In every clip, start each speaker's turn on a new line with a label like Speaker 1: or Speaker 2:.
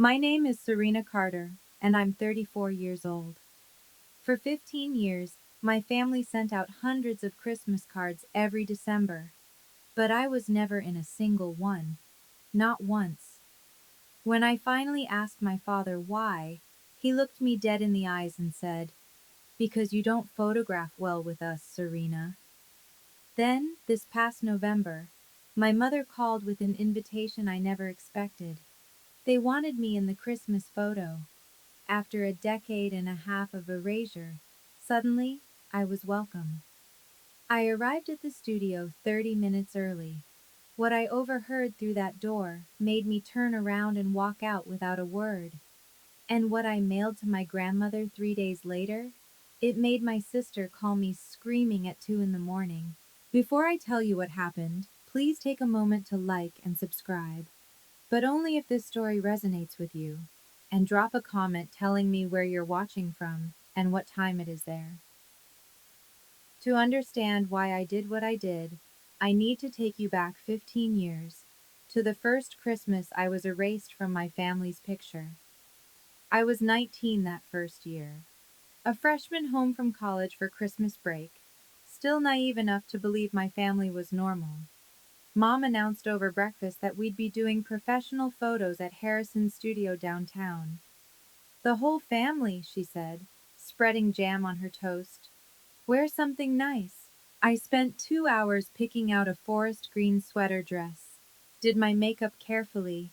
Speaker 1: My name is Serena Carter, and I'm 34 years old. For 15 years, my family sent out hundreds of Christmas cards every December, but I was never in a single one, not once. When I finally asked my father why, he looked me dead in the eyes and said, "Because you don't photograph well with us, Serena." Then, this past November, my mother called with an invitation I never expected. They wanted me in the Christmas photo. After a decade and a half of erasure, suddenly I was welcome. I arrived at the studio 30 minutes early. What I overheard through that door made me turn around and walk out without a word. And what I mailed to my grandmother 3 days later, it made my sister call me screaming at 2 in the morning. Before I tell you what happened, please take a moment to like and subscribe, but only if this story resonates with you, and drop a comment telling me where you're watching from and what time it is there. To understand why I did what I did, I need to take you back 15 years, to the first Christmas I was erased from my family's picture. I was 19 that first year, a freshman home from college for Christmas break, still naive enough to believe my family was normal. Mom announced over breakfast that we'd be doing professional photos at Harrison's studio downtown. "The whole family," she said, spreading jam on her toast. "Wear something nice." I spent 2 hours picking out a forest green sweater dress, did my makeup carefully,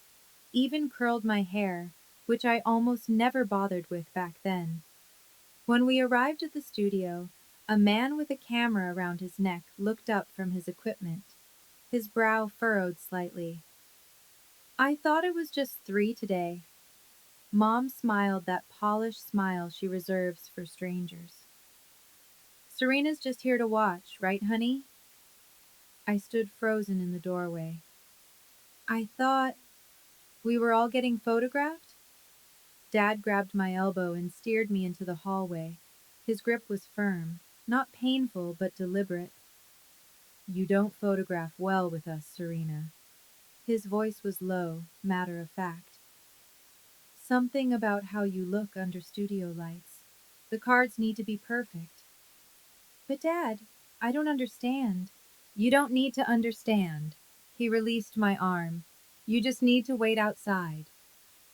Speaker 1: even curled my hair, which I almost never bothered with back then. When we arrived at the studio, a man with a camera around his neck looked up from his equipment. His brow furrowed slightly. "I thought it was just 3 today." Mom smiled that polished smile she reserves for strangers. "Serena's just here to watch, right, honey?" I stood frozen in the doorway. "I thought we were all getting photographed?" Dad grabbed my elbow and steered me into the hallway. His grip was firm, not painful but deliberate. "You don't photograph well with us, Serena." His voice was low, matter of fact. "Something about how you look under studio lights. The cards need to be perfect." "But Dad, I don't understand." "You don't need to understand." He released my arm. "You just need to wait outside."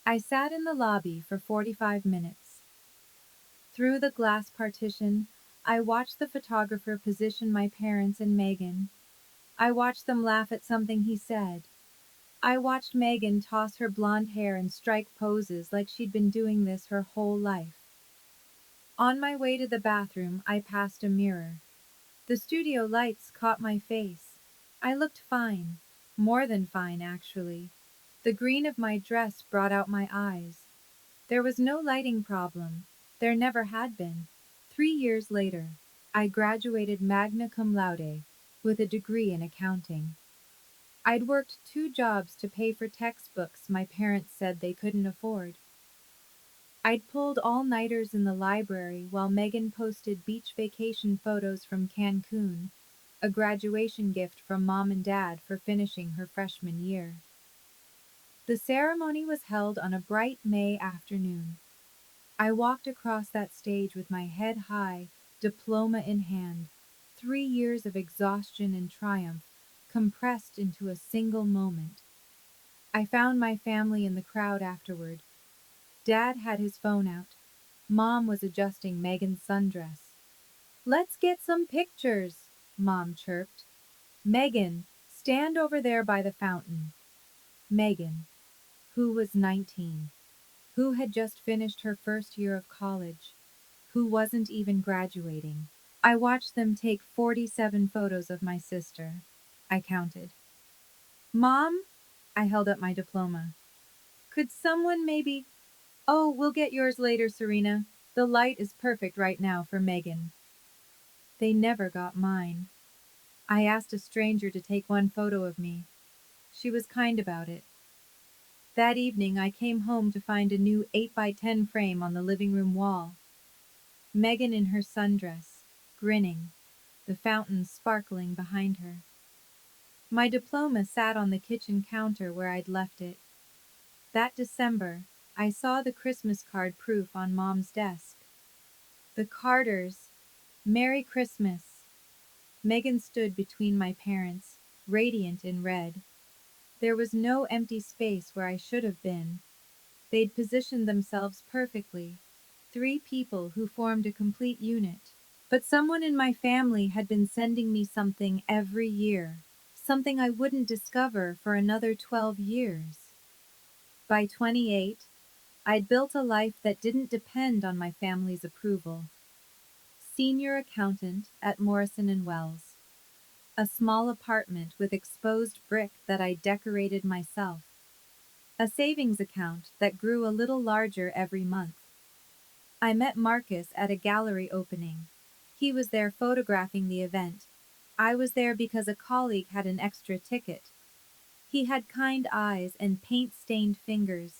Speaker 1: I sat in the lobby for 45 minutes. Through the glass partition, I watched the photographer position my parents and Megan. I watched them laugh at something he said. I watched Megan toss her blonde hair and strike poses like she'd been doing this her whole life. On my way to the bathroom, I passed a mirror. The studio lights caught my face. I looked fine. More than fine, actually. The green of my dress brought out my eyes. There was no lighting problem. There never had been. 3 years later, I graduated magna cum laude with a degree in accounting. I'd worked 2 jobs to pay for textbooks my parents said they couldn't afford. I'd pulled all-nighters in the library while Megan posted beach vacation photos from Cancun, a graduation gift from Mom and Dad for finishing her freshman year. The ceremony was held on a bright May afternoon. I walked across that stage with my head high, diploma in hand, 3 years of exhaustion and triumph compressed into a single moment. I found my family in the crowd afterward. Dad had his phone out. Mom was adjusting Megan's sundress. "Let's get some pictures," Mom chirped. "Megan, stand over there by the fountain." Megan, who was 19, who had just finished her first year of college, who wasn't even graduating. I watched them take 47 photos of my sister. I counted. "Mom?" I held up my diploma. "Could someone maybe—" "Oh, we'll get yours later, Serena. The light is perfect right now for Megan." They never got mine. I asked a stranger to take one photo of me. She was kind about it. That evening I came home to find a new 8x10 frame on the living room wall. Megan in her sundress, grinning, the fountain sparkling behind her. My diploma sat on the kitchen counter where I'd left it. That December, I saw the Christmas card proof on Mom's desk. The Carters. Merry Christmas. Megan stood between my parents, radiant in red. There was no empty space where I should have been. They'd positioned themselves perfectly. Three people who formed a complete unit. But someone in my family had been sending me something every year. Something I wouldn't discover for another 12 years. By 28, I'd built a life that didn't depend on my family's approval. Senior accountant at Morrison and Wells. A small apartment with exposed brick that I decorated myself. A savings account that grew a little larger every month. I met Marcus at a gallery opening. He was there photographing the event. I was there because a colleague had an extra ticket. He had kind eyes and paint-stained fingers,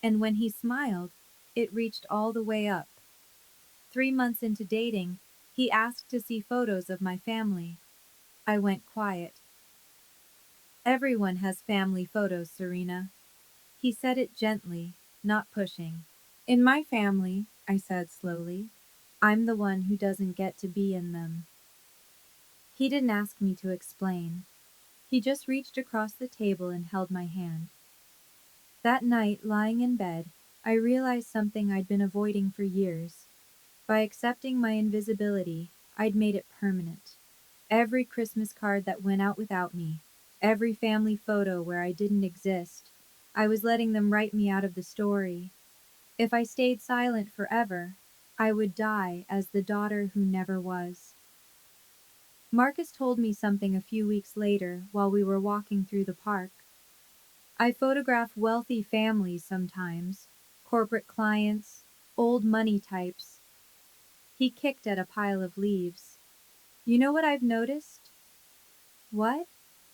Speaker 1: and when he smiled, it reached all the way up. 3 months into dating, he asked to see photos of my family. I went quiet. Everyone has family photos, Serena. He said it gently, not pushing. In my family, I said slowly, I'm the one who doesn't get to be in them. He didn't ask me to explain. He just reached across the table and held my hand. That night, lying in bed, I realized something I'd been avoiding for years. By accepting my invisibility, I'd made it permanent. Every Christmas card that went out without me, every family photo where I didn't exist, I was letting them write me out of the story. If I stayed silent forever, I would die as the daughter who never was. Marcus told me something a few weeks later while we were walking through the park. I photograph wealthy families sometimes, corporate clients, old money types. He kicked at a pile of leaves. You know what I've noticed? What?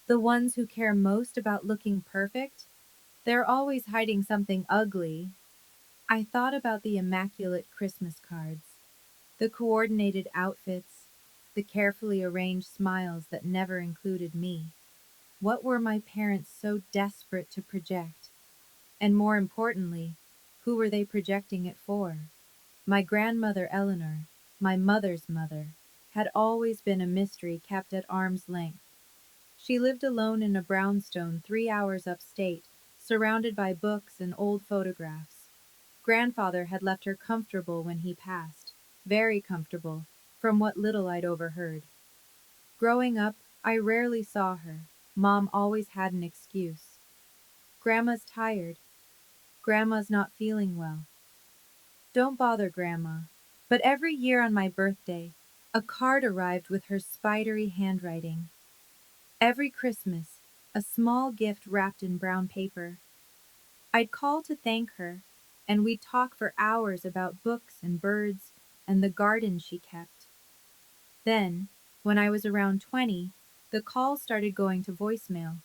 Speaker 1: The ones who care most about looking perfect? They're always hiding something ugly. I thought about the immaculate Christmas cards, the coordinated outfits, the carefully arranged smiles that never included me. What were my parents so desperate to project? And more importantly, who were they projecting it for? My grandmother Eleanor, my mother's mother, had always been a mystery kept at arm's length. She lived alone in a brownstone 3 hours upstate, surrounded by books and old photographs. Grandfather had left her comfortable when he passed, very comfortable, from what little I'd overheard. Growing up, I rarely saw her. Mom always had an excuse. Grandma's tired. Grandma's not feeling well. Don't bother, Grandma. But every year on my birthday, a card arrived with her spidery handwriting. Every Christmas, a small gift wrapped in brown paper. I'd call to thank her, and we'd talk for hours about books and birds and the garden she kept. Then, when I was around 20, the calls started going to voicemail.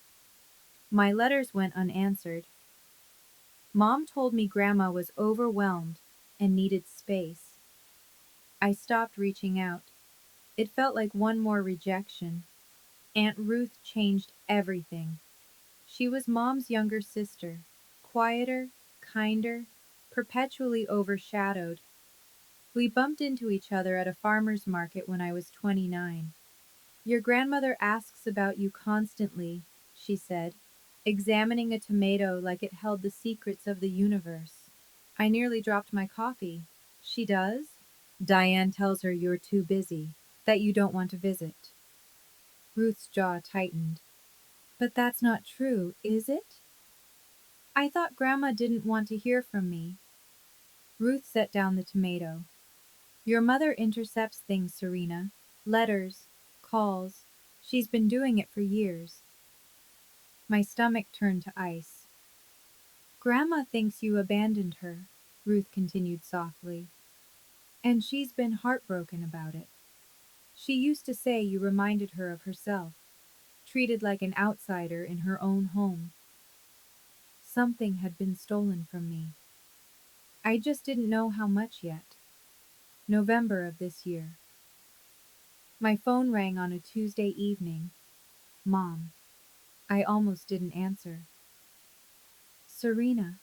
Speaker 1: My letters went unanswered. Mom told me Grandma was overwhelmed and needed space. I stopped reaching out. It felt like one more rejection. Aunt Ruth changed everything. She was Mom's younger sister, quieter, kinder, perpetually overshadowed. We bumped into each other at a farmer's market when I was 29. Your grandmother asks about you constantly, she said, examining a tomato like it held the secrets of the universe. I nearly dropped my coffee. She does? Diane tells her you're too busy, that you don't want to visit. Ruth's jaw tightened. But that's not true, is it? I thought Grandma didn't want to hear from me. Ruth set down the tomato. Your mother intercepts things, Serena. Letters, calls. She's been doing it for years. My stomach turned to ice. Grandma thinks you abandoned her, Ruth continued softly. And she's been heartbroken about it. She used to say you reminded her of herself, treated like an outsider in her own home. Something had been stolen from me. I just didn't know how much yet. November of this year. My phone rang on a Tuesday evening. Mom. I almost didn't answer. Serena.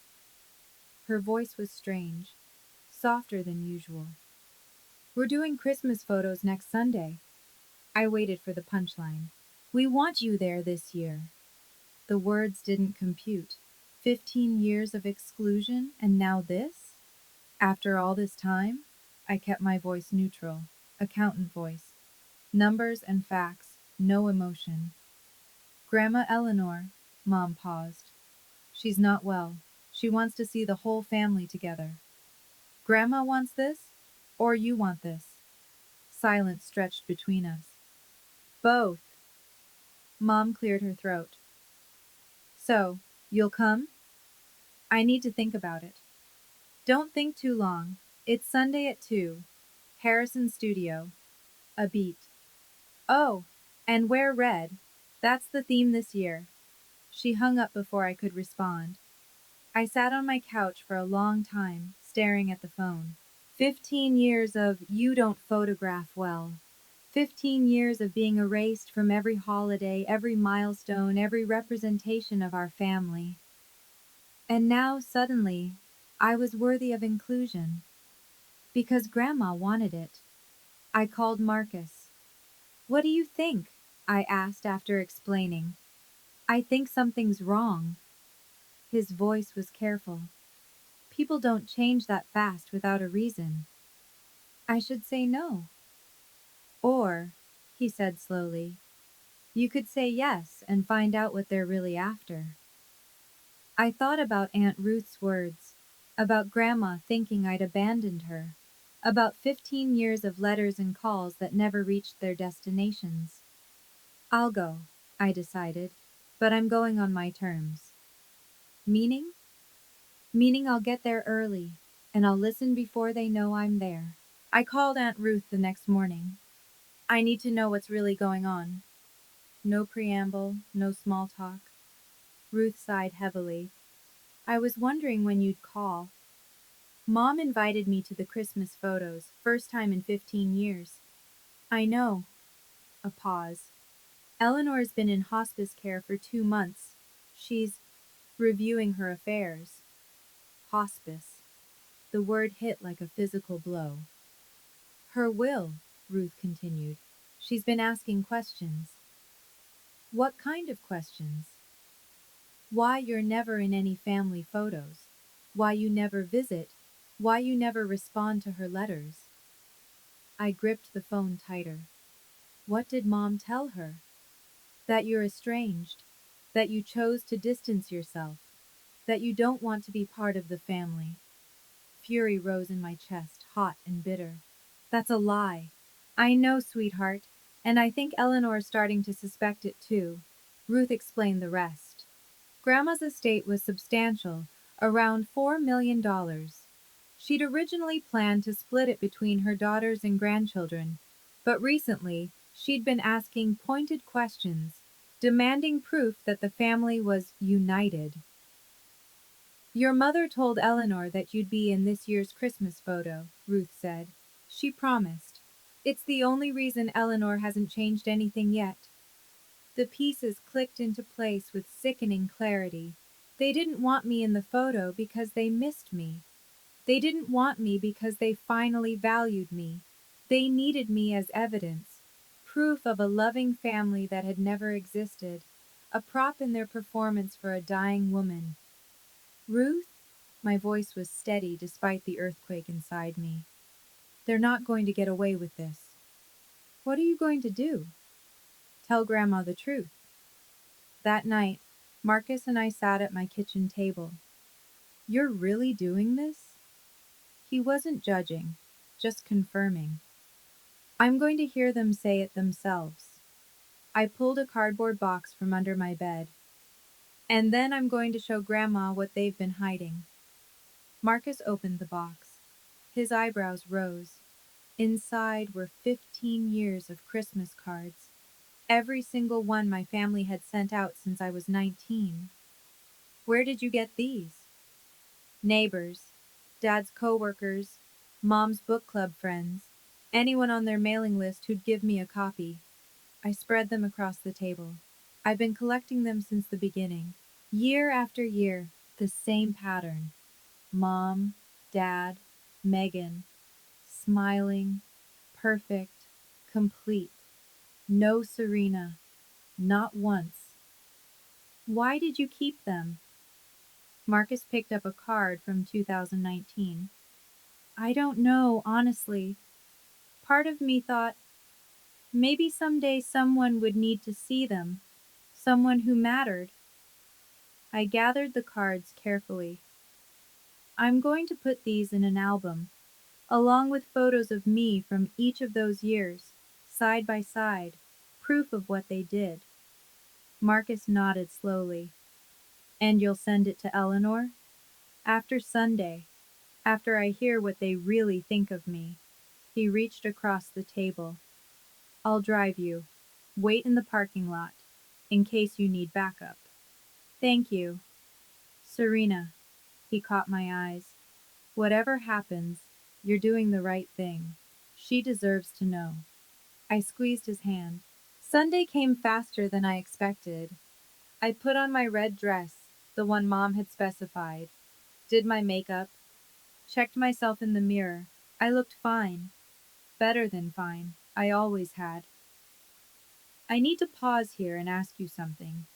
Speaker 1: Her voice was strange, softer than usual. We're doing Christmas photos next Sunday. I waited for the punchline. We want you there this year. The words didn't compute. 15 years of exclusion, and now this? After all this time? I kept my voice neutral, accountant voice. Numbers and facts, no emotion. Grandma Eleanor, Mom paused. She's not well. She wants to see the whole family together. Grandma wants this? Or you want this? Silence stretched between us. Both. Mom cleared her throat. So, you'll come? I need to think about it. Don't think too long. It's Sunday at 2. Harrison Studio. A beat. Oh, and wear red. That's the theme this year. She hung up before I could respond. I sat on my couch for a long time, staring at the phone. 15 years of you don't photograph well. 15 years of being erased from every holiday, every milestone, every representation of our family. And now, suddenly, I was worthy of inclusion. Because Grandma wanted it. I called Marcus. What do you think? I asked after explaining. I think something's wrong. His voice was careful. People don't change that fast without a reason. I should say no. Or, he said slowly, you could say yes and find out what they're really after. I thought about Aunt Ruth's words, about Grandma thinking I'd abandoned her, about 15 years of letters and calls that never reached their destinations. I'll go, I decided, but I'm going on my terms. Meaning? Meaning I'll get there early, and I'll listen before they know I'm there. I called Aunt Ruth the next morning. I need to know what's really going on. No preamble, no small talk. Ruth sighed heavily. I was wondering when you'd call. Mom invited me to the Christmas photos, first time in 15 years. I know. A pause. Eleanor's been in hospice care for 2 months. She's reviewing her affairs. Hospice. The word hit like a physical blow. Her will, Ruth continued. She's been asking questions. What kind of questions? Why you're never in any family photos. Why you never visit. Why you never respond to her letters. I gripped the phone tighter. What did Mom tell her? That you're estranged. That you chose to distance yourself. That you don't want to be part of the family. Fury rose in my chest, hot and bitter. That's a lie. I know, sweetheart, and I think Eleanor's starting to suspect it too. Ruth explained the rest. Grandma's estate was substantial, around $4 million. She'd originally planned to split it between her daughters and grandchildren, but recently she'd been asking pointed questions, demanding proof that the family was united. Your mother told Eleanor that you'd be in this year's Christmas photo, Ruth said. She promised. It's the only reason Eleanor hasn't changed anything yet. The pieces clicked into place with sickening clarity. They didn't want me in the photo because they missed me. They didn't want me because they finally valued me. They needed me as evidence, proof of a loving family that had never existed, a prop in their performance for a dying woman. Ruth? My voice was steady despite the earthquake inside me. They're not going to get away with this. What are you going to do? Tell Grandma the truth. That night, Marcus and I sat at my kitchen table. You're really doing this? He wasn't judging, just confirming. I'm going to hear them say it themselves. I pulled a cardboard box from under my bed. And then I'm going to show Grandma what they've been hiding. Marcus opened the box. His eyebrows rose. Inside were 15 years of Christmas cards. Every single one my family had sent out since I was 19. Where did you get these? Neighbors, Dad's coworkers, Mom's book club friends, anyone on their mailing list who'd give me a copy. I spread them across the table. I've been collecting them since the beginning. Year after year, the same pattern. Mom, Dad, Megan, smiling, perfect, complete. No Serena, not once. Why did you keep them? Marcus picked up a card from 2019. I don't know, honestly. Part of me thought maybe someday someone would need to see them, someone who mattered. I gathered the cards carefully. I'm going to put these in an album, along with photos of me from each of those years, side by side, proof of what they did. Marcus nodded slowly. And you'll send it to Eleanor? After Sunday, after I hear what they really think of me. He reached across the table. I'll drive you. Wait in the parking lot, in case you need backup. Thank you. Serena. He caught my eyes. Whatever happens, you're doing the right thing. She deserves to know. I squeezed his hand. Sunday came faster than I expected. I put on my red dress, the one Mom had specified, did my makeup, checked myself in the mirror. I looked fine. Better than fine. I always had. I need to pause here and ask you something.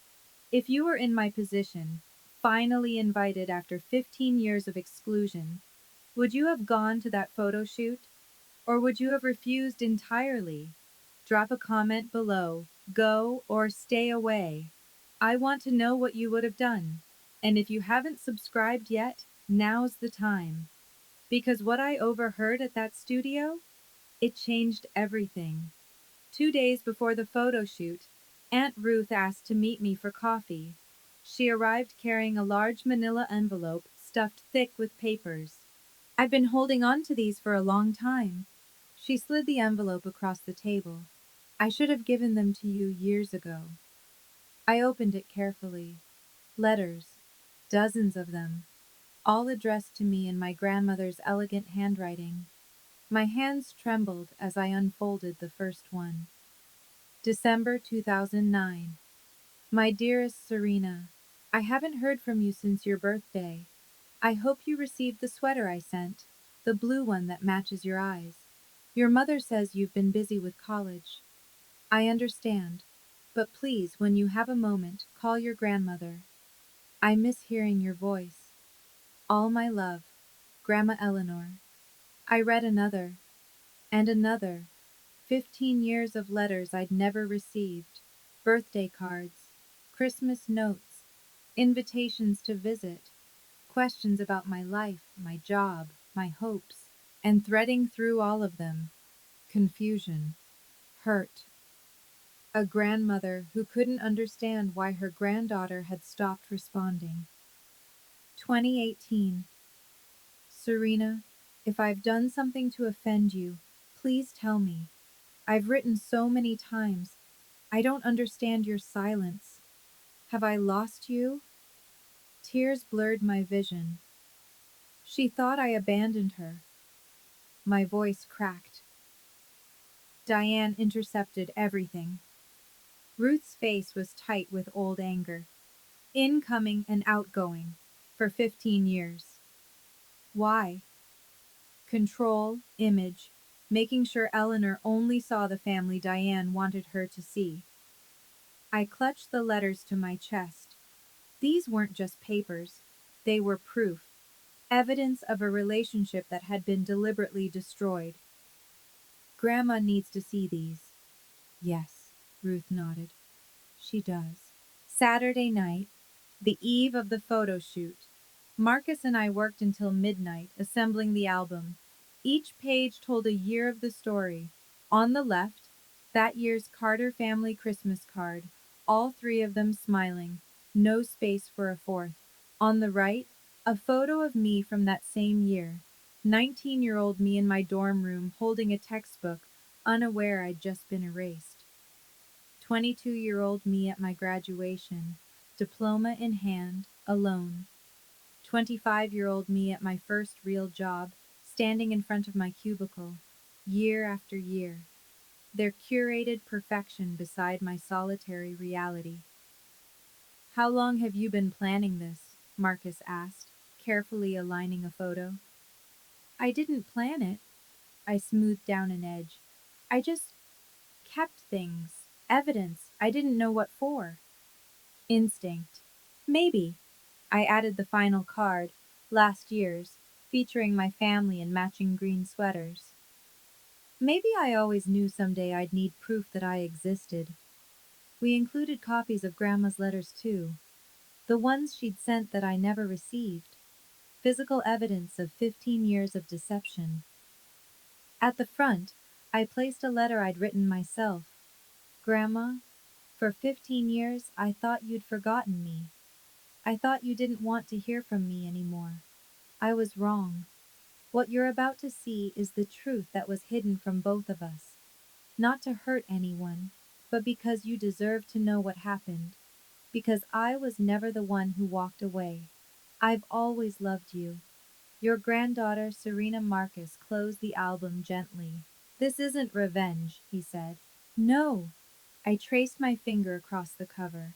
Speaker 1: If you were in my position, finally invited after 15 years of exclusion, would you have gone to that photo shoot? Or would you have refused entirely? Drop a comment below. Go or stay away. I want to know what you would have done. And if you haven't subscribed yet, now's the time. Because what I overheard at that studio, it changed everything. 2 days before the photo shoot, Aunt Ruth asked to meet me for coffee. She arrived carrying a large manila envelope stuffed thick with papers. I've been holding on to these for a long time. She slid the envelope across the table. I should have given them to you years ago. I opened it carefully. Letters, dozens of them, all addressed to me in my grandmother's elegant handwriting. My hands trembled as I unfolded the first one. December 2009. My dearest Serena, I haven't heard from you since your birthday. I hope you received the sweater I sent, the blue one that matches your eyes. Your mother says you've been busy with college. I understand, but please, when you have a moment, call your grandmother. I miss hearing your voice. All my love, Grandma Eleanor. I read another, and another. 15 years of letters I'd never received, birthday cards, Christmas notes, invitations to visit, questions about my life, my job, my hopes, and threading through all of them, confusion, hurt. A grandmother who couldn't understand why her granddaughter had stopped responding. 2018. Serena, if I've done something to offend you, please tell me. I've written so many times. I don't understand your silence. Have I lost you? Tears blurred my vision. She thought I abandoned her. My voice cracked. Diane intercepted everything. Ruth's face was tight with old anger. Incoming and outgoing. For 15 years. Why? Control, image, making sure Eleanor only saw the family Diane wanted her to see. I clutched the letters to my chest. These weren't just papers. They were proof. Evidence of a relationship that had been deliberately destroyed. Grandma needs to see these. Yes, Ruth nodded. She does. Saturday night, the eve of the photo shoot. Marcus and I worked until midnight, assembling the album. Each page told a year of the story. On the left, that year's Carter family Christmas card, all three of them smiling, no space for a fourth. On the right, a photo of me from that same year, 19-year-old me in my dorm room holding a textbook, unaware I'd just been erased. 22-year-old me at my graduation, diploma in hand, alone. 25-year-old me at my first real job, standing in front of my cubicle, year after year. Their curated perfection beside my solitary reality. How long have you been planning this? Marcus asked. carefully aligning a photo. I didn't plan it. I smoothed down an edge. I just kept things, evidence I didn't know what for. Instinct. Maybe. I added the final card, last year's, featuring my family in matching green sweaters. Maybe I always knew someday I'd need proof that I existed. We included copies of Grandma's letters too, the ones she'd sent that I never received. Physical evidence of 15 years of deception. At the front, I placed a letter I'd written myself. Grandma, for 15 years I thought you'd forgotten me. I thought you didn't want to hear from me anymore. I was wrong. What you're about to see is the truth that was hidden from both of us. Not to hurt anyone, but because you deserve to know what happened. Because I was never the one who walked away. I've always loved you. Your granddaughter, Serena Marcus, closed the album gently. This isn't revenge, he said. No. I traced my finger across the cover.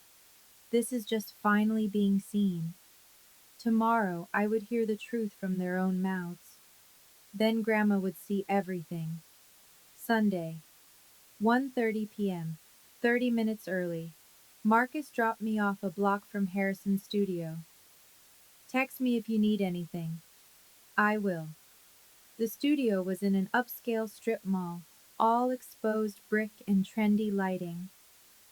Speaker 1: This is just finally being seen. Tomorrow I would hear the truth from their own mouths. Then Grandma would see everything. Sunday, 1:30 p.m., 30 minutes early. Marcus dropped me off a block from Harrison's studio. Text me if you need anything. I will. The studio was in an upscale strip mall, all exposed brick and trendy lighting.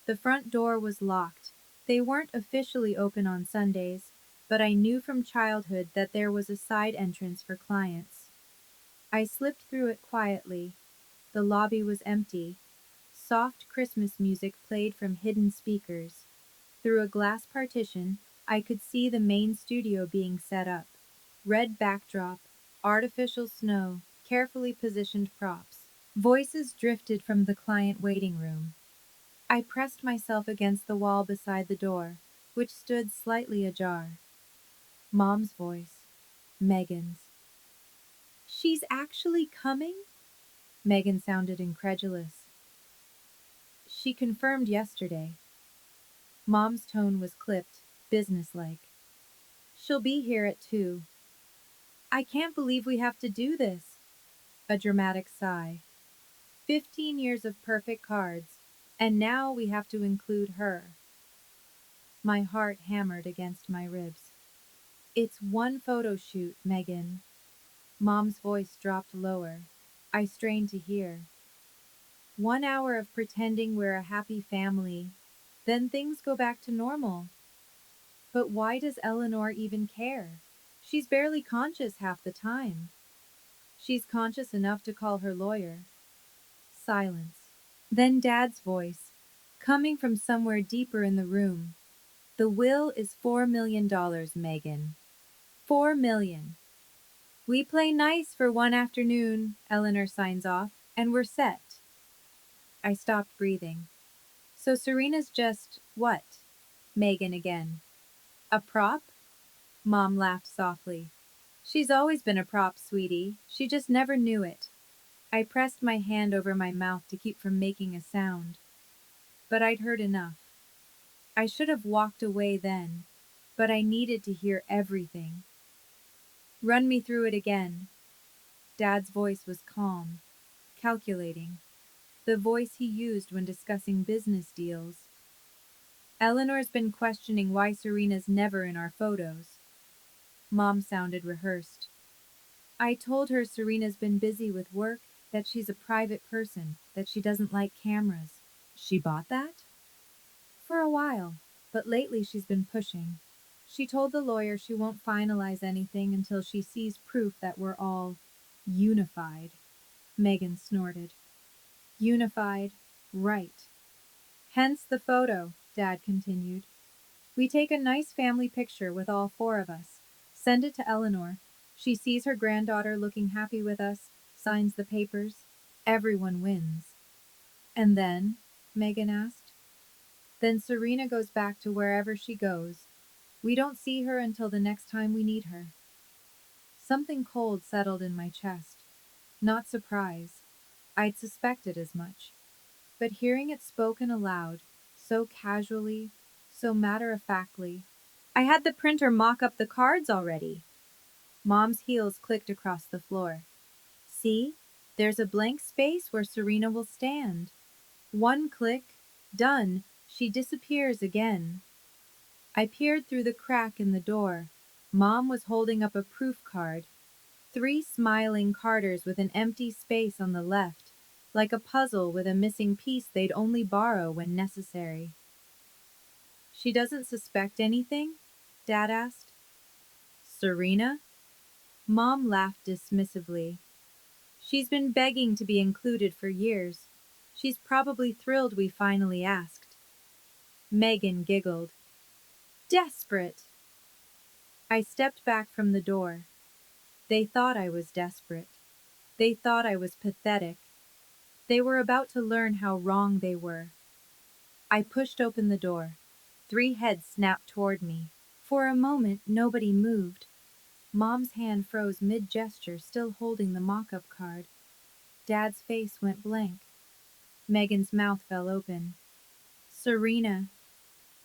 Speaker 1: The front door was locked. They weren't officially open on Sundays, but I knew from childhood that there was a side entrance for clients. I slipped through it quietly. The lobby was empty. Soft Christmas music played from hidden speakers. Through a glass partition, I could see the main studio being set up. Red backdrop, artificial snow, carefully positioned props. Voices drifted from the client waiting room. I pressed myself against the wall beside the door, which stood slightly ajar. Mom's voice. Megan's. She's actually coming? Megan sounded incredulous. She confirmed yesterday. Mom's tone was clipped, businesslike. She'll be here at 2. I can't believe we have to do this. A dramatic sigh. 15 years of perfect cards, and now we have to include her. My heart hammered against my ribs. It's one photo shoot, Megan. Mom's voice dropped lower. I strained to hear. 1 hour of pretending we're a happy family. Then things go back to normal. But why does Eleanor even care? She's barely conscious half the time. She's conscious enough to call her lawyer. Silence. Then Dad's voice, coming from somewhere deeper in the room. The will is $4 million, Megan. 4 million. We play nice for one afternoon, Eleanor signs off, and we're set. I stopped breathing. So Serena's just, what? Megan again. A prop? Mom laughed softly. She's always been a prop, sweetie. She just never knew it. I pressed my hand over my mouth to keep from making a sound. But I'd heard enough. I should have walked away then, but I needed to hear everything. Run me through it again. Dad's voice was calm, calculating, the voice he used when discussing business deals. Eleanor's been questioning why Serena's never in our photos. Mom sounded rehearsed. I told her Serena's been busy with work, that she's a private person, that she doesn't like cameras. She bought that? For a while, but lately she's been pushing. She told the lawyer she won't finalize anything until she sees proof that we're all unified. Megan snorted. Unified, right. Hence the photo, Dad continued. We take a nice family picture with all 4 of us. Send it to Eleanor. She sees her granddaughter looking happy with us, signs the papers. Everyone wins. And then? Megan asked. Then Serena goes back to wherever she goes. We don't see her until the next time we need her. Something cold settled in my chest. Not surprise. I'd suspected as much. But hearing it spoken aloud, so casually, so matter-of-factly, I had the printer mock up the cards already. Mom's heels clicked across the floor. See? There's a blank space where Serena will stand. One click. Done. She disappears again. I peered through the crack in the door. Mom was holding up a proof card. 3 smiling Carters with an empty space on the left, like a puzzle with a missing piece they'd only borrow when necessary. She doesn't suspect anything? Dad asked. Serena? Mom laughed dismissively. She's been begging to be included for years. She's probably thrilled we finally asked. Megan giggled. Desperate! I stepped back from the door. They thought I was desperate. They thought I was pathetic. They were about to learn how wrong they were. I pushed open the door. 3 heads snapped toward me. For a moment, nobody moved. Mom's hand froze mid-gesture, still holding the mock-up card. Dad's face went blank. Megan's mouth fell open. Serena.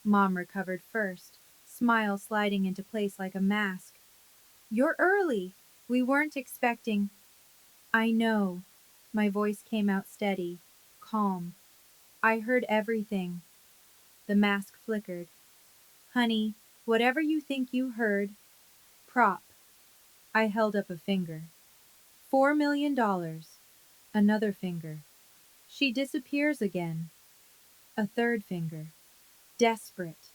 Speaker 1: Mom recovered first, smile sliding into place like a mask. You're early. We weren't expecting. I know. My voice came out steady, calm. I heard everything. The mask flickered. Honey, whatever you think you heard. Prop. I held up a finger. $4 million. Another finger. She disappears again. A third finger. Desperate.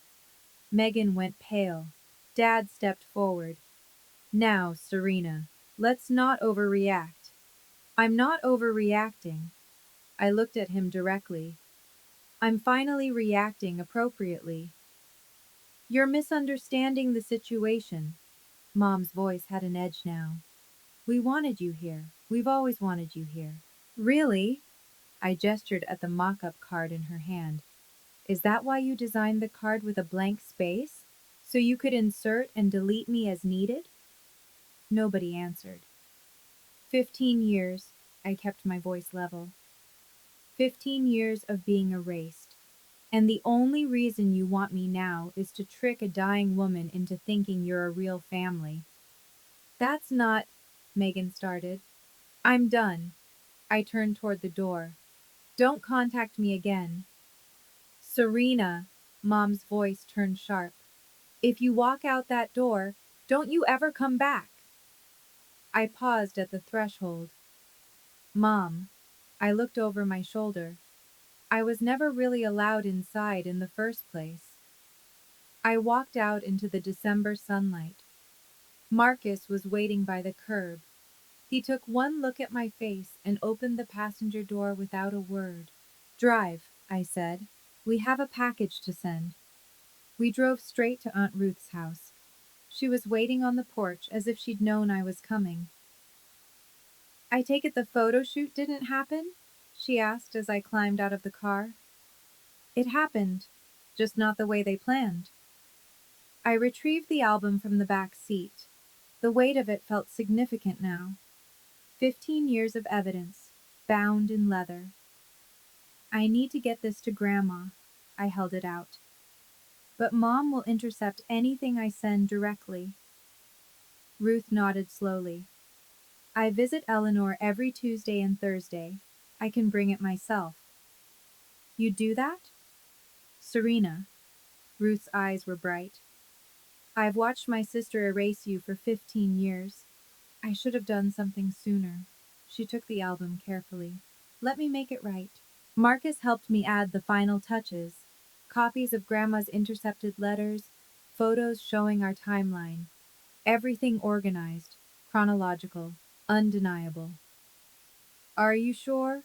Speaker 1: Megan went pale. Dad stepped forward. Now, Serena, let's not overreact. I'm not overreacting. I looked at him directly. I'm finally reacting appropriately. You're misunderstanding the situation. Mom's voice had an edge now. We wanted you here. We've always wanted you here. Really? I gestured at the mock-up card in her hand. Is that why you designed the card with a blank space? So you could insert and delete me as needed? Nobody answered. 15 years, I kept my voice level. 15 years of being erased. And the only reason you want me now is to trick a dying woman into thinking you're a real family. That's not, Megan started. I'm done. I turned toward the door. Don't contact me again. Serena, Mom's voice turned sharp. If you walk out that door, don't you ever come back. I paused at the threshold. Mom. I looked over my shoulder. I was never really allowed inside in the first place. I walked out into the December sunlight. Marcus was waiting by the curb. He took one look at my face and opened the passenger door without a word. Drive, I said. We have a package to send. We drove straight to Aunt Ruth's house. She was waiting on the porch as if she'd known I was coming. I take it the photo shoot didn't happen? She asked as I climbed out of the car. It happened, just not the way they planned. I retrieved the album from the back seat. The weight of it felt significant now. 15 years of evidence, bound in leather. I need to get this to Grandma. I held it out. But Mom will intercept anything I send directly. Ruth nodded slowly. I visit Eleanor every Tuesday and Thursday. I can bring it myself. You do that? Serena. Ruth's eyes were bright. I've watched my sister erase you for 15 years. I should have done something sooner. She took the album carefully. Let me make it right. Marcus helped me add the final touches. Copies of Grandma's intercepted letters, photos showing our timeline. Everything organized, chronological, undeniable. Are you sure?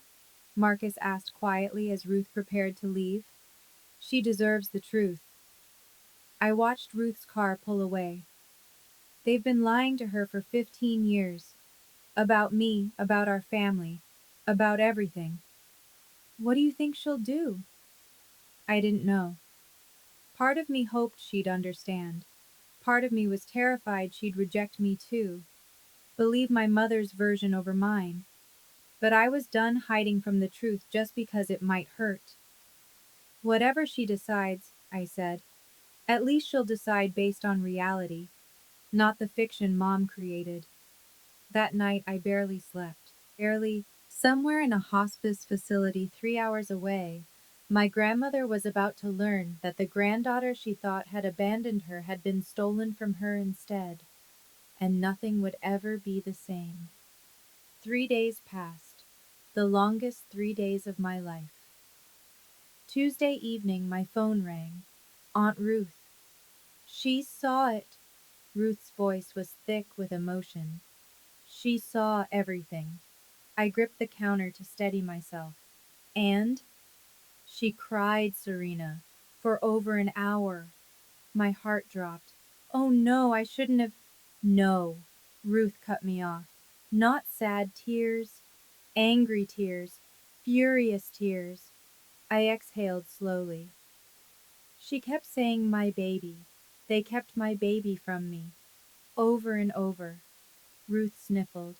Speaker 1: Marcus asked quietly as Ruth prepared to leave. She deserves the truth. I watched Ruth's car pull away. They've been lying to her for 15 years. About me, about our family, about everything. What do you think she'll do? I didn't know. Part of me hoped she'd understand. Part of me was terrified she'd reject me too, believe my mother's version over mine. But I was done hiding from the truth just because it might hurt. Whatever she decides, I said, at least she'll decide based on reality. not the fiction Mom created. That night I barely slept. Barely. Somewhere in a hospice facility 3 hours away, my grandmother was about to learn that the granddaughter she thought had abandoned her had been stolen from her instead, and nothing would ever be the same. 3 days passed, the longest 3 days of my life. Tuesday evening, my phone rang. Aunt Ruth. She saw it. Ruth's voice was thick with emotion. She saw everything. I gripped the counter to steady myself. And she cried, Serena, for over an hour. My heart dropped. Oh no, I shouldn't have. No, Ruth cut me off. Not sad tears, angry tears, furious tears. I exhaled slowly. She kept saying, my baby. They kept my baby from me. Over and over. Ruth sniffled.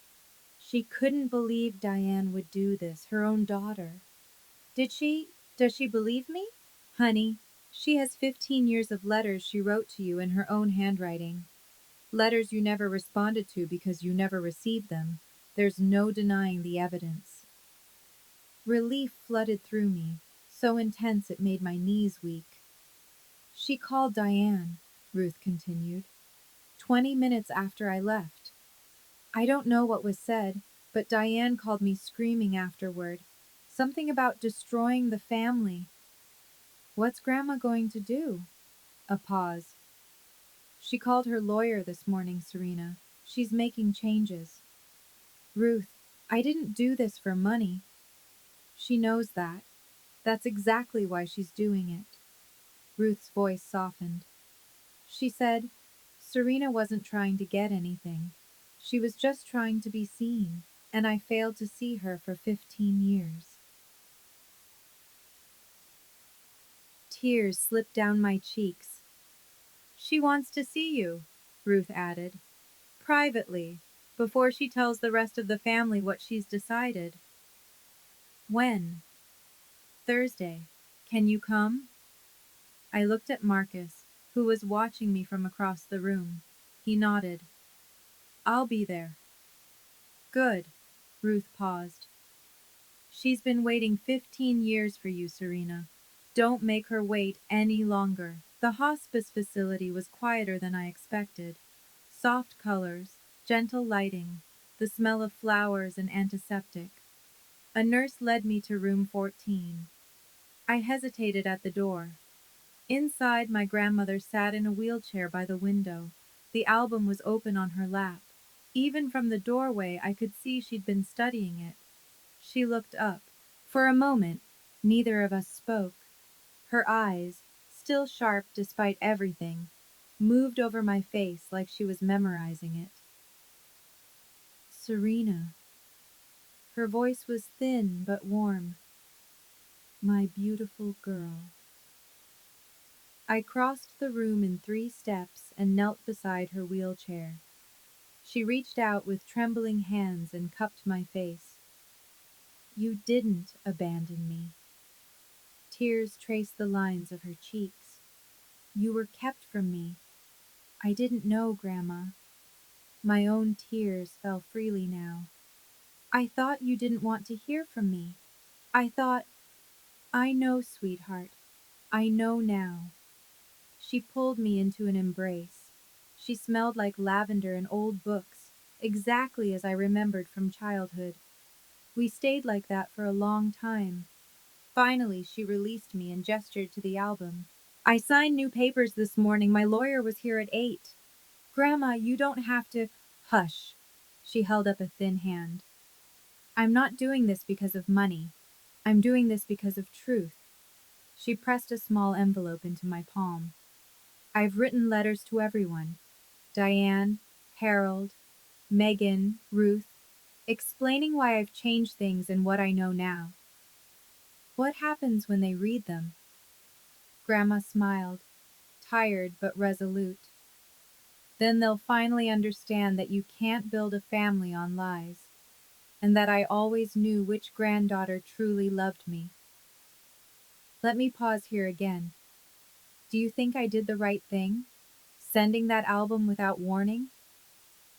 Speaker 1: She couldn't believe Diane would do this, her own daughter. Does she believe me? Honey, she has 15 years of letters she wrote to you in her own handwriting. Letters you never responded to because you never received them. There's no denying the evidence. Relief flooded through me, so intense it made my knees weak. She called Diane, Ruth continued, 20 minutes after I left. I don't know what was said, but Diane called me screaming afterward. Something about destroying the family. What's Grandma going to do? A pause. She called her lawyer this morning, Serena. She's making changes. Ruth, I didn't do this for money. She knows that. That's exactly why she's doing it. Ruth's voice softened. She said, Serena wasn't trying to get anything. She was just trying to be seen, and I failed to see her for 15 years. Tears slipped down my cheeks. She wants to see you, Ruth added. Privately, before she tells the rest of the family what she's decided. When? Thursday. Can you come? I looked at Marcus, who was watching me from across the room. He nodded. I'll be there. Good. Ruth paused. She's been waiting 15 years for you, Serena. Don't make her wait any longer. The hospice facility was quieter than I expected. Soft colors, gentle lighting, the smell of flowers and antiseptic. A nurse led me to room 14. I hesitated at the door. Inside, my grandmother sat in a wheelchair by the window. The album was open on her lap. Even from the doorway, I could see she'd been studying it. She looked up. For a moment, neither of us spoke. Her eyes, still sharp despite everything, moved over my face like she was memorizing it. Serena. Her voice was thin but warm. My beautiful girl. I crossed the room in 3 steps and knelt beside her wheelchair. She reached out with trembling hands and cupped my face. You didn't abandon me. Tears traced the lines of her cheeks. You were kept from me. I didn't know, Grandma. My own tears fell freely now. I thought you didn't want to hear from me. I thought, I know, sweetheart. I know now. She pulled me into an embrace. She smelled like lavender and old books, exactly as I remembered from childhood. We stayed like that for a long time. Finally, she released me and gestured to the album. I signed new papers this morning. My lawyer was here at 8. Grandma, you don't have to. Hush. She held up a thin hand. I'm not doing this because of money. I'm doing this because of truth. She pressed a small envelope into my palm. I've written letters to everyone. Diane, Harold, Megan, Ruth, explaining why I've changed things and what I know now. What happens when they read them? Grandma smiled, tired but resolute. Then they'll finally understand that you can't build a family on lies, and that I always knew which granddaughter truly loved me. Let me pause here again. Do you think I did the right thing? Sending that album without warning?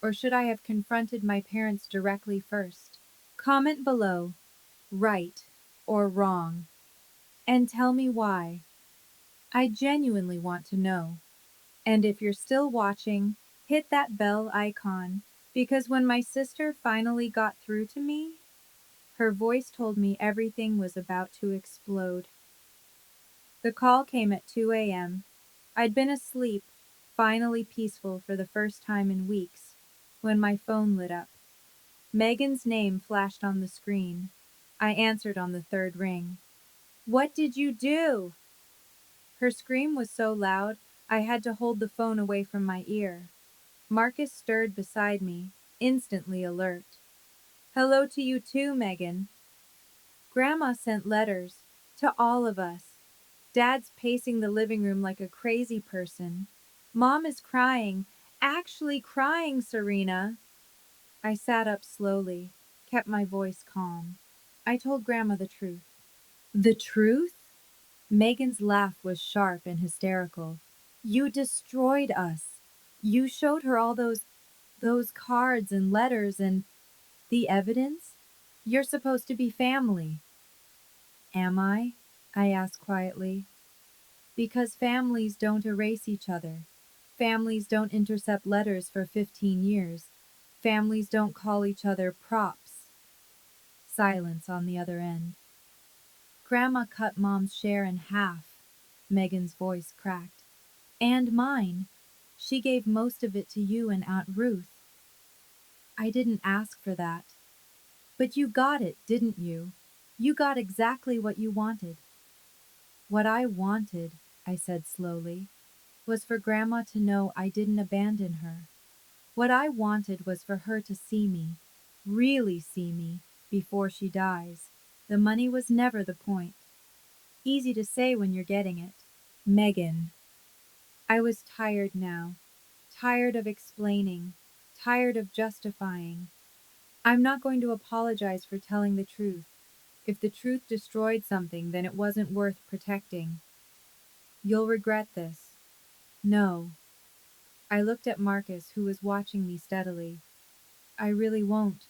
Speaker 1: Or should I have confronted my parents directly first? Comment below, right or wrong, and tell me why. I genuinely want to know. And if you're still watching, hit that bell icon, because when my sister finally got through to me, her voice told me everything was about to explode. The call came at 2 a.m. I'd been asleep, finally peaceful for the first time in weeks, when my phone lit up. Megan's name flashed on the screen. I answered on the third ring. What did you do? Her scream was so loud, I had to hold the phone away from my ear. Marcus stirred beside me, instantly alert. Hello to you too, Megan. Grandma sent letters. To all of us. Dad's pacing the living room like a crazy person. Mom is crying. Actually crying, Serena. I sat up slowly, kept my voice calm. I told Grandma the truth. The truth? Megan's laugh was sharp and hysterical. You destroyed us. You showed her all those cards and letters and the evidence? You're supposed to be family. Am I? I asked quietly. Because families don't erase each other. Families don't intercept letters for 15 years. Families don't call each other props. Silence on the other end. Grandma cut Mom's share in half. Megan's voice cracked. And mine. She gave most of it to you and Aunt Ruth. I didn't ask for that. But you got it, didn't you? You got exactly what you wanted. What I wanted, I said slowly, was for Grandma to know I didn't abandon her. What I wanted was for her to see me, really see me, before she dies. The money was never the point. Easy to say when you're getting it. Megan. I was tired now. Tired of explaining. Tired of justifying. I'm not going to apologize for telling the truth. If the truth destroyed something, then it wasn't worth protecting. You'll regret this. No. I looked at Marcus, who was watching me steadily. I really won't.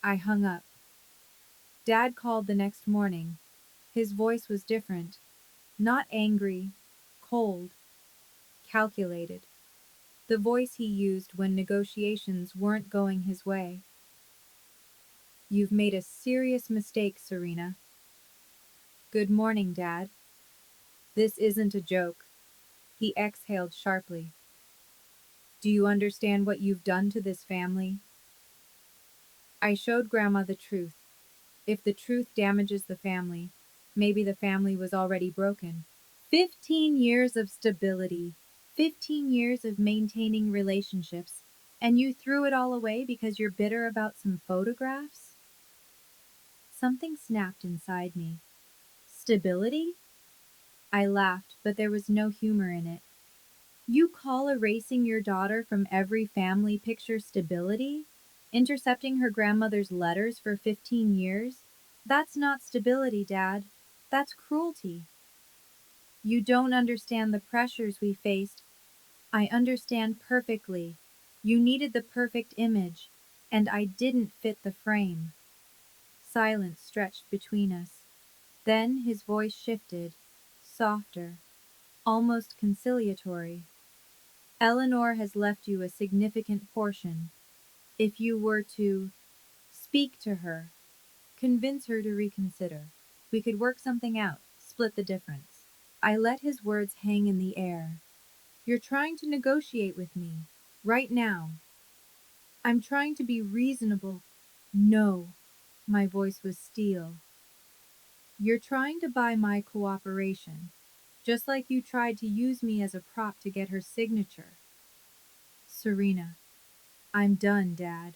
Speaker 1: I hung up. Dad called the next morning. His voice was different. Not angry, cold, calculated. The voice he used when negotiations weren't going his way. You've made a serious mistake, Serena. Good morning, Dad. This isn't a joke. He exhaled sharply. Do you understand what you've done to this family? I showed Grandma the truth. If the truth damages the family, maybe the family was already broken. 15 years of stability, 15 years of maintaining relationships, and you threw it all away because you're bitter about some photographs? Something snapped inside me. Stability? I laughed, but there was no humor in it. You call erasing your daughter from every family picture stability? Intercepting her grandmother's letters for 15 years? That's not stability, Dad. That's cruelty. You don't understand the pressures we faced. I understand perfectly. You needed the perfect image, and I didn't fit the frame. Silence stretched between us. Then his voice shifted, softer, almost conciliatory. Eleanor has left you a significant portion. If you were to speak to her, convince her to reconsider, we could work something out, split the difference. I let his words hang in the air. You're trying to negotiate with me, right now. I'm trying to be reasonable. No, my voice was steel. You're trying to buy my cooperation, just like you tried to use me as a prop to get her signature. Serena, I'm done, Dad.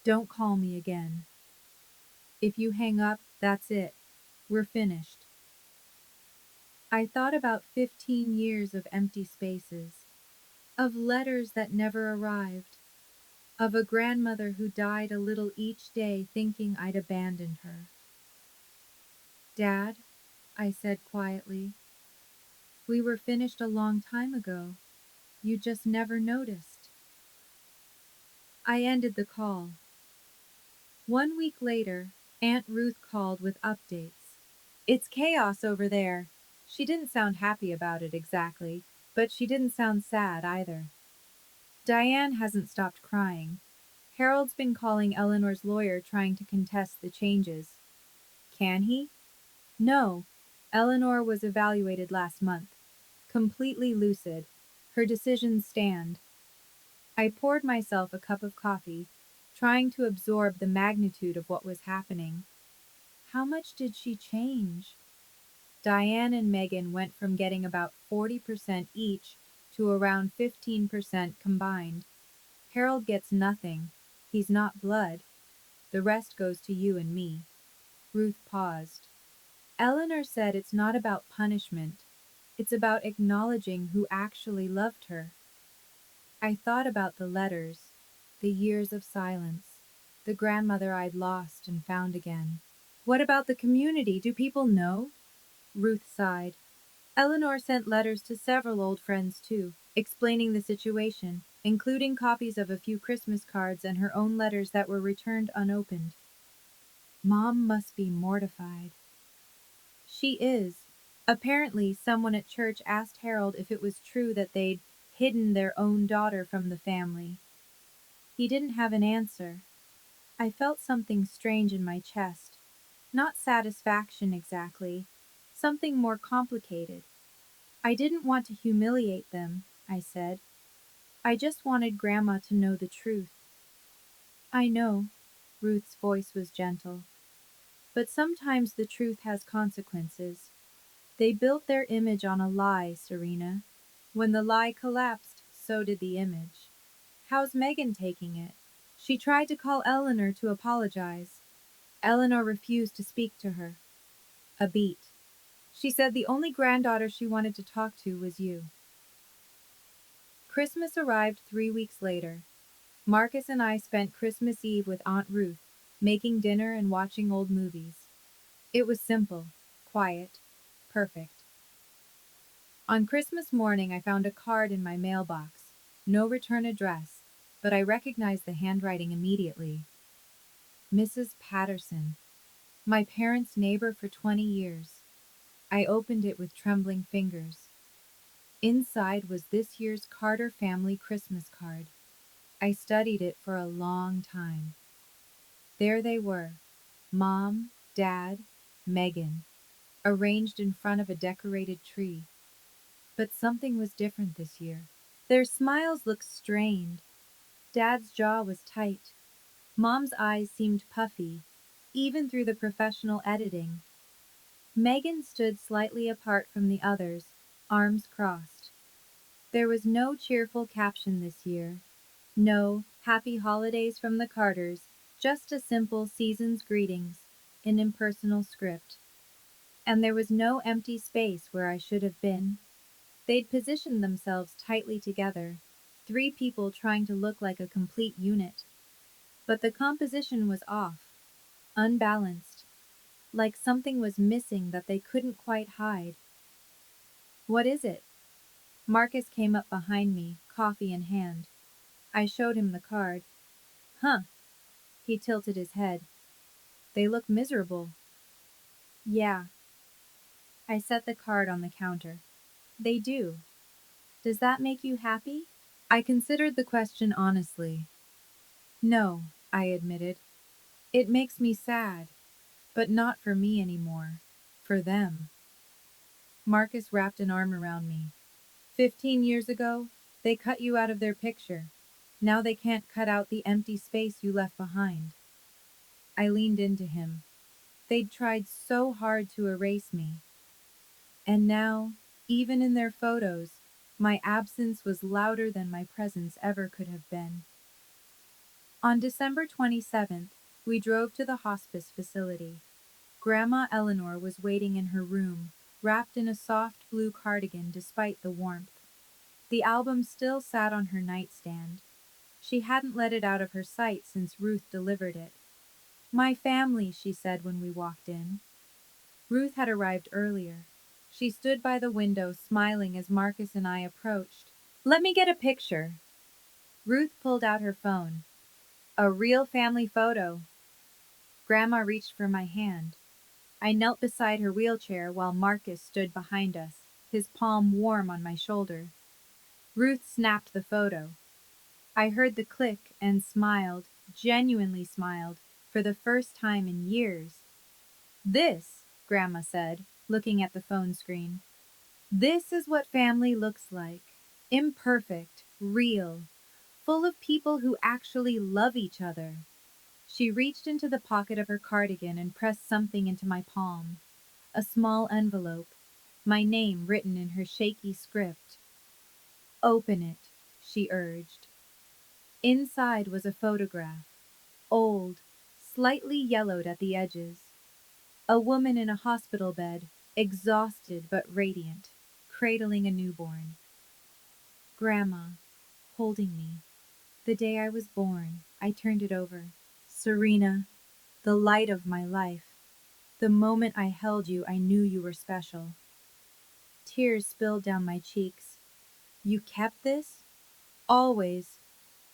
Speaker 1: Don't call me again. If you hang up, that's it. We're finished. I thought about 15 years of empty spaces, of letters that never arrived, of a grandmother who died a little each day thinking I'd abandoned her. Dad, I said quietly, we were finished a long time ago. You just never noticed. I ended the call. 1 week later, Aunt Ruth called with updates. It's chaos over there. She didn't sound happy about it exactly, but she didn't sound sad either. Diane hasn't stopped crying. Harold's been calling Eleanor's lawyer trying to contest the changes. Can he? No. Eleanor was evaluated last month. Completely lucid. Her decisions stand. I poured myself a cup of coffee, trying to absorb the magnitude of what was happening. How much did she change? Diane and Megan went from getting about 40% each to around 15% combined. Harold gets nothing. He's not blood. The rest goes to you and me. Ruth paused. Eleanor said it's not about punishment. It's about acknowledging who actually loved her. I thought about the letters, the years of silence, the grandmother I'd lost and found again. What about the community? Do people know? Ruth sighed. Eleanor sent letters to several old friends too, explaining the situation, including copies of a few Christmas cards and her own letters that were returned unopened. Mom must be mortified. She is. Apparently, someone at church asked Harold if it was true that they'd hidden their own daughter from the family. He didn't have an answer. I felt something strange in my chest. Not satisfaction exactly, something more complicated. I didn't want to humiliate them, I said. I just wanted Grandma to know the truth. I know, Ruth's voice was gentle, but sometimes the truth has consequences. They built their image on a lie, Serena. When the lie collapsed, so did the image. How's Megan taking it? She tried to call Eleanor to apologize. Eleanor refused to speak to her. A beat. She said the only granddaughter she wanted to talk to was you. Christmas arrived 3 weeks later. Marcus and I spent Christmas Eve with Aunt Ruth, making dinner and watching old movies. It was simple, quiet, perfect. On Christmas morning, I found a card in my mailbox. No return address, but I recognized the handwriting immediately. Mrs. Patterson, my parents' neighbor for 20 years. I opened it with trembling fingers. Inside was this year's Carter family Christmas card. I studied it for a long time. There they were, Mom, Dad, Megan, arranged in front of a decorated tree. But something was different this year. Their smiles looked strained. Dad's jaw was tight. Mom's eyes seemed puffy, even through the professional editing. Megan stood slightly apart from the others, arms crossed. There was no cheerful caption this year. No happy holidays from the Carters, just a simple season's greetings, an impersonal script. And there was no empty space where I should have been. They'd positioned themselves tightly together, 3 people trying to look like a complete unit. But the composition was off, unbalanced, like something was missing that they couldn't quite hide. What is it? Marcus came up behind me, coffee in hand. I showed him the card. Huh. He tilted his head. They look miserable. Yeah. I set the card on the counter. They do. Does that make you happy? I considered the question honestly. No, I admitted. It makes me sad, but not for me anymore. For them. Marcus wrapped an arm around me. 15 years ago, they cut you out of their picture. Now they can't cut out the empty space you left behind. I leaned into him. They'd tried so hard to erase me. And now, even in their photos, my absence was louder than my presence ever could have been. On December 27th, we drove to the hospice facility. Grandma Eleanor was waiting in her room, wrapped in a soft blue cardigan despite the warmth. The album still sat on her nightstand. She hadn't let it out of her sight since Ruth delivered it. My family, she said when we walked in. Ruth had arrived earlier. She stood by the window smiling as Marcus and I approached. Let me get a picture. Ruth pulled out her phone. A real family photo. Grandma reached for my hand. I knelt beside her wheelchair while Marcus stood behind us, his palm warm on my shoulder. Ruth snapped the photo. I heard the click and smiled, genuinely smiled, for the first time in years. This, Grandma said, looking at the phone screen, this is what family looks like. Imperfect, real, full of people who actually love each other. She reached into the pocket of her cardigan and pressed something into my palm. A small envelope, my name written in her shaky script. Open it, she urged. Inside was a photograph, old, slightly yellowed at the edges. A woman in a hospital bed, exhausted but radiant, cradling a newborn. Grandma, holding me. The day I was born, I turned it over. Serena, the light of my life. The moment I held you, I knew you were special. Tears spilled down my cheeks. You kept this? Always.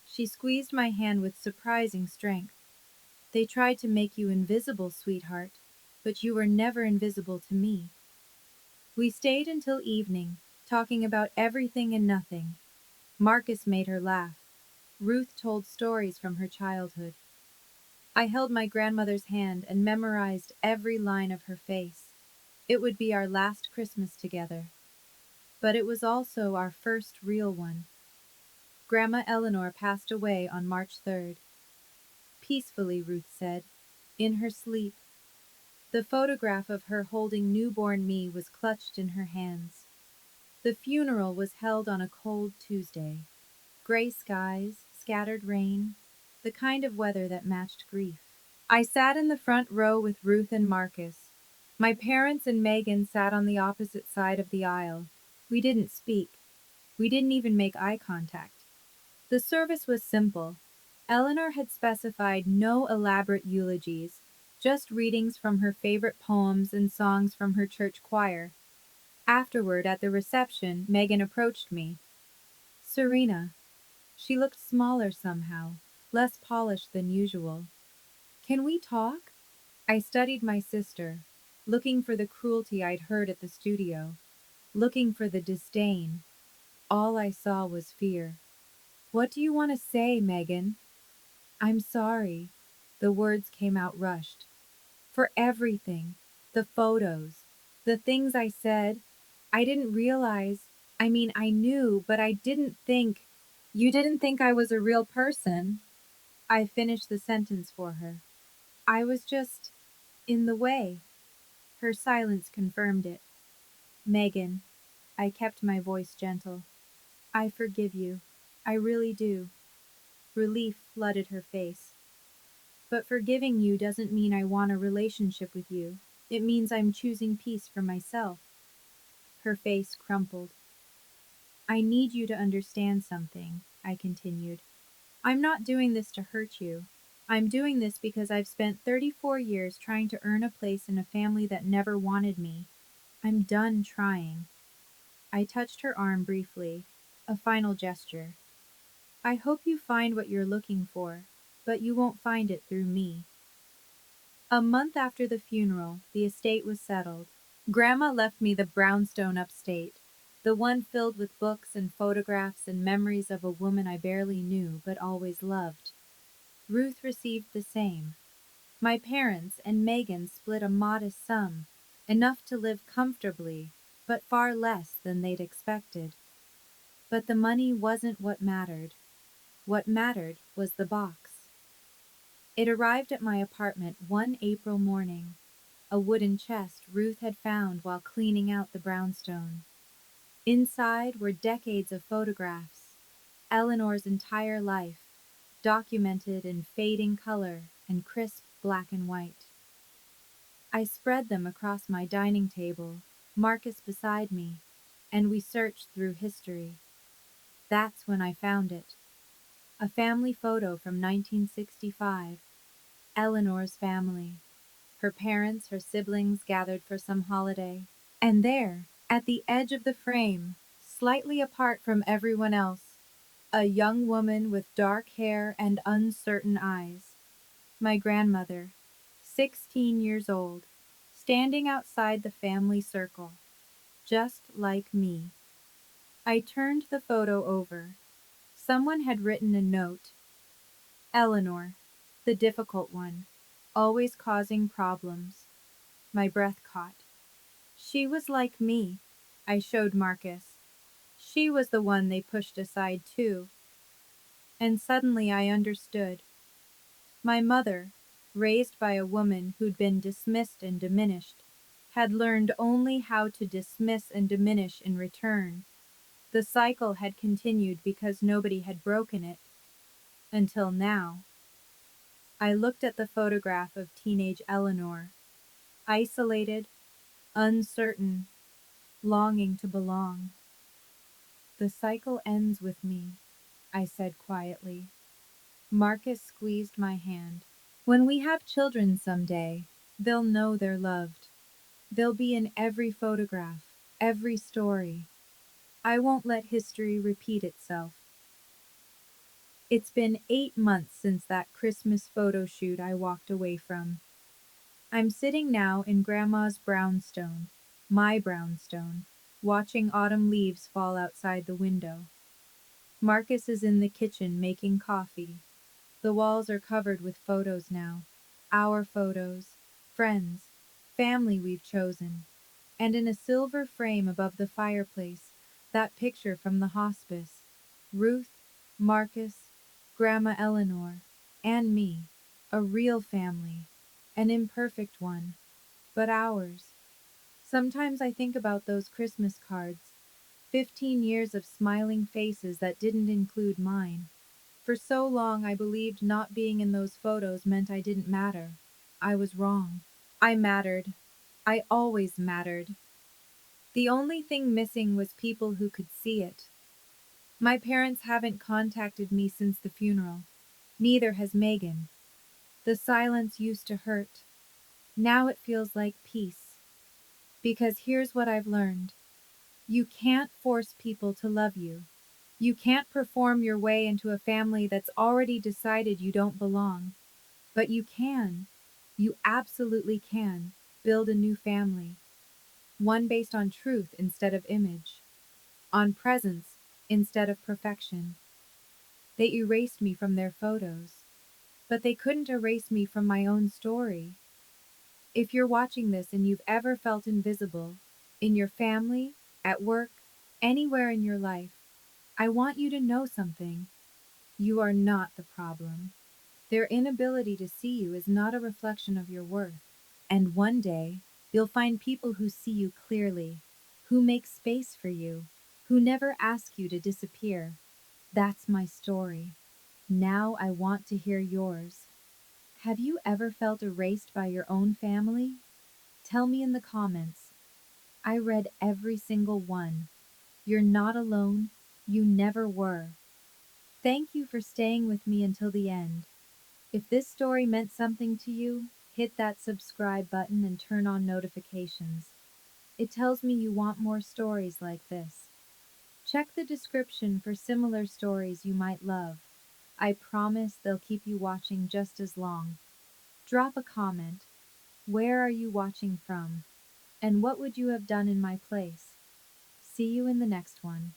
Speaker 1: She squeezed my hand with surprising strength. They tried to make you invisible, sweetheart, but you were never invisible to me. We stayed until evening, talking about everything and nothing. Marcus made her laugh. Ruth told stories from her childhood. I held my grandmother's hand and memorized every line of her face. It would be our last Christmas together. But it was also our first real one. Grandma Eleanor passed away on March 3rd. Peacefully, Ruth said, in her sleep. The photograph of her holding newborn me was clutched in her hands. The funeral was held on a cold Tuesday. Gray skies, scattered rain, the kind of weather that matched grief. I sat in the front row with Ruth and Marcus. My parents and Megan sat on the opposite side of the aisle. We didn't speak. We didn't even make eye contact. The service was simple. Eleanor had specified no elaborate eulogies, just readings from her favorite poems and songs from her church choir. Afterward, at the reception, Megan approached me. Serena. She looked smaller somehow, less polished than usual. Can we talk? I studied my sister, looking for the cruelty I'd heard at the studio, looking for the disdain. All I saw was fear. What do you want to say, Megan? I'm sorry. The words came out rushed. For everything. The photos. The things I said. I didn't realize. I mean, I knew, but I didn't think. You didn't think I was a real person. I finished the sentence for her. I was just in the way. Her silence confirmed it. Megan, I kept my voice gentle. I forgive you. I really do. Relief flooded her face. But forgiving you doesn't mean I want a relationship with you. It means I'm choosing peace for myself. Her face crumpled. I need you to understand something, I continued. I'm not doing this to hurt you. I'm doing this because I've spent 34 years trying to earn a place in a family that never wanted me. I'm done trying. I touched her arm briefly, a final gesture. I hope you find what you're looking for, but you won't find it through me. A month after the funeral, the estate was settled. Grandma left me the brownstone upstate, the one filled with books and photographs and memories of a woman I barely knew but always loved. Ruth received the same. My parents and Megan split a modest sum, enough to live comfortably, but far less than they'd expected. But the money wasn't what mattered. What mattered was the box. It arrived at my apartment one April morning, a wooden chest Ruth had found while cleaning out the brownstone. Inside were decades of photographs, Eleanor's entire life, documented in fading color and crisp black and white. I spread them across my dining table, Marcus beside me, and we searched through history. That's when I found it. A family photo from 1965. Eleanor's family. Her parents, her siblings gathered for some holiday. And there, at the edge of the frame, slightly apart from everyone else, a young woman with dark hair and uncertain eyes. My grandmother, 16 years old, standing outside the family circle, just like me. I turned the photo over. Someone had written a note. Eleanor, the difficult one, always causing problems. My breath caught. She was like me, I showed Marcus. She was the one they pushed aside too. And suddenly I understood. My mother, raised by a woman who'd been dismissed and diminished, had learned only how to dismiss and diminish in return. The cycle had continued because nobody had broken it. Until now. I looked at the photograph of teenage Eleanor, isolated, uncertain, longing to belong. The cycle ends with me, I said quietly. Marcus squeezed my hand. When we have children someday, they'll know they're loved. They'll be in every photograph, every story. I won't let history repeat itself. It's been 8 months since that Christmas photo shoot I walked away from. I'm sitting now in Grandma's brownstone, my brownstone, watching autumn leaves fall outside the window. Marcus is in the kitchen making coffee. The walls are covered with photos now. Our photos, friends, family we've chosen. And in a silver frame above the fireplace, that picture from the hospice. Ruth, Marcus, Grandma Eleanor, and me. A real family. An imperfect one, but ours. Sometimes I think about those Christmas cards. 15 years of smiling faces that didn't include mine. For so long I believed not being in those photos meant I didn't matter. I was wrong. I mattered. I always mattered. The only thing missing was people who could see it. My parents haven't contacted me since the funeral. Neither has Megan. The silence used to hurt. Now it feels like peace. Because here's what I've learned. You can't force people to love you. You can't perform your way into a family that's already decided you don't belong. But you can. You absolutely can build a new family. One based on truth instead of image. On presence instead of perfection. They erased me from their photos. But they couldn't erase me from my own story. If you're watching this and you've ever felt invisible, in your family, at work, anywhere in your life, I want you to know something. You are not the problem. Their inability to see you is not a reflection of your worth. And one day, you'll find people who see you clearly, who make space for you, who never ask you to disappear. That's my story. Now I want to hear yours. Have you ever felt erased by your own family? Tell me in the comments. I read every single one. You're not alone. You never were. Thank you for staying with me until the end. If this story meant something to you, hit that subscribe button and turn on notifications. It tells me you want more stories like this. Check the description for similar stories you might love. I promise they'll keep you watching just as long. Drop a comment. Where are you watching from? And what would you have done in my place? See you in the next one.